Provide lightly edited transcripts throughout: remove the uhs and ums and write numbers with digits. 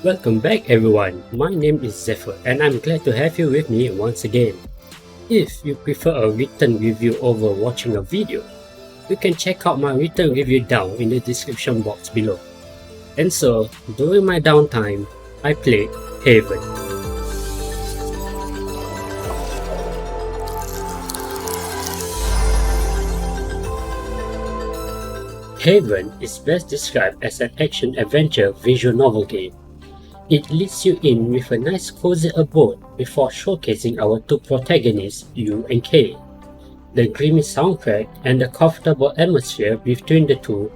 Welcome back everyone, my name is Zephyr and I'm glad to have you with me once again. If you prefer a written review over watching a video, you can check out my written review down in the description box below. And so, during my downtime, I played Haven. Haven is best described as an action-adventure visual novel game. It leads you in with a nice cozy abode before showcasing our two protagonists, U and K. The dreamy soundtrack and the comfortable atmosphere between the two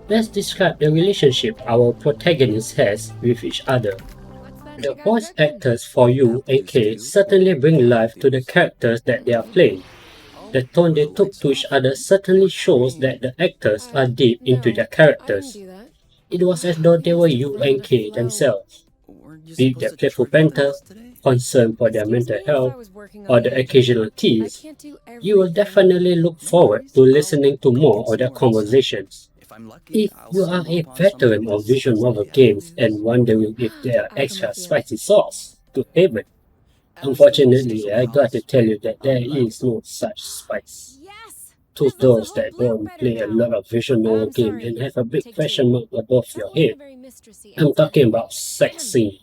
best describe the relationship our protagonist has with each other. The voice actors for U and K certainly bring life to the characters that they are playing. The tone they took to each other certainly shows that the actors are deep into their characters. It was as though they were U and K themselves. Be it their playful banter, concern for their mental health, or the occasional tease, you will definitely look forward to listening to more of their conversations. If you are a veteran of visual novel games and wondering if there are extra spicy sauce to Haven, unfortunately, I got to tell you that there is no such spice. To those that don't play a lot of visual novel games and have a big question mark above your head, I'm talking about sexy.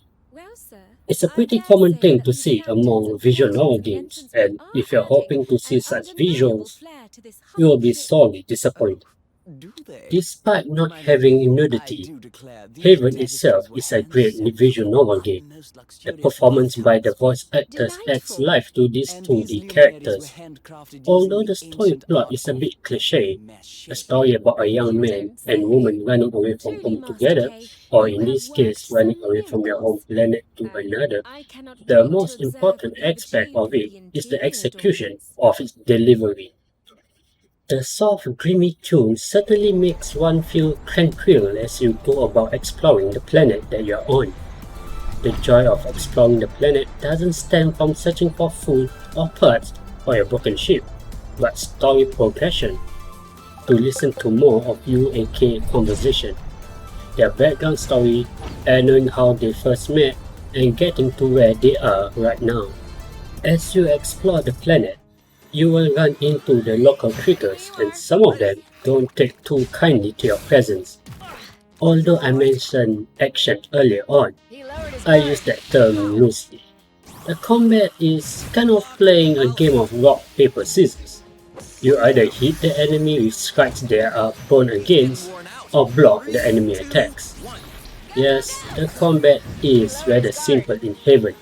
It's a pretty common thing to see among visual novel games, and if you're hoping to see such visuals, you will be sorely disappointed. Despite not having nudity, Haven itself is a great visual novel game. The performance by the voice actors adds life to these 2D characters. Although the story plot is a bit cliché, a story about a young man and woman running away from home together, or in this case running away from their home planet to another, the most important aspect of it is the execution of its delivery. The soft, dreamy tune certainly makes one feel tranquil as you go about exploring the planet that you're on. The joy of exploring the planet doesn't stem from searching for food or parts for a broken ship, but story progression. To listen to more of U and K conversation, their background story, and knowing how they first met, and getting to where they are right now. As you explore the planet, you will run into the local critters, and some of them don't take too kindly to your presence. Although I mentioned action earlier on, I use that term loosely. The combat is kind of playing a game of rock, paper, scissors. You either hit the enemy with strikes they are prone against, or block the enemy attacks. Yes, the combat is rather simple in Haven,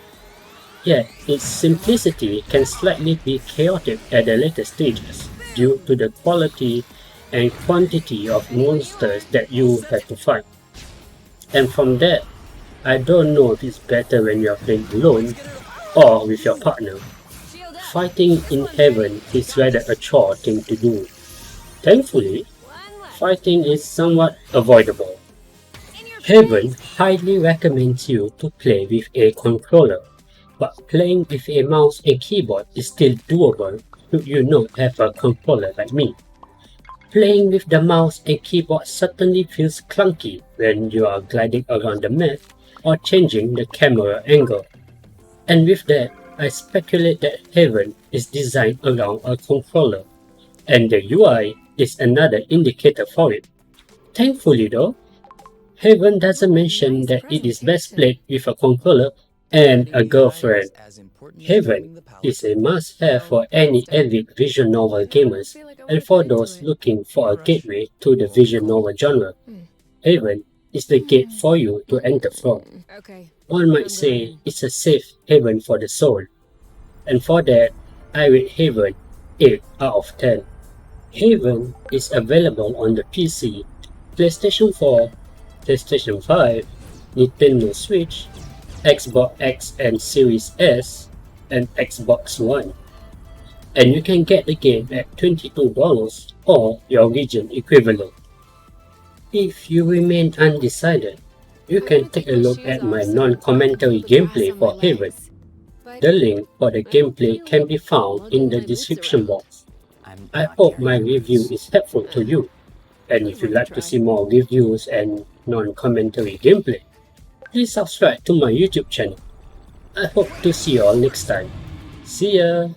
yet its simplicity can slightly be chaotic at the later stages due to the quality and quantity of monsters that you have to fight. And from that, I don't know if it's better when you are playing alone or with your partner. Fighting in Haven is rather a chore thing to do. Thankfully, fighting is somewhat avoidable. Haven highly recommends you to play with a controller, but playing with a mouse and keyboard is still doable should you not have a controller like me. Playing with the mouse and keyboard certainly feels clunky when you are gliding around the map or changing the camera angle. And with that, I speculate that Haven is designed around a controller, and the UI is another indicator for it. Thankfully though, Haven doesn't mention that it is best played with a controller and a girlfriend. Haven is a must-have for any avid visual novel gamers and for those looking for a gateway to the visual novel genre. Haven is the gate for you to enter from. One might say it's a safe haven for the soul. And for that, I rate Haven 8 out of 10. Haven is available on the PC, PlayStation 4, PlayStation 5, Nintendo Switch, Xbox X and Series S, and Xbox One. And you can get the game at $22 or your region equivalent. If you remain undecided, you can take a look at my non-commentary gameplay for Haven. The link for the gameplay can be found in the description box. I hope my review is helpful to you, and if you'd like to see more reviews and non-commentary gameplay, please subscribe to my YouTube channel. I hope to see you all next time. See ya!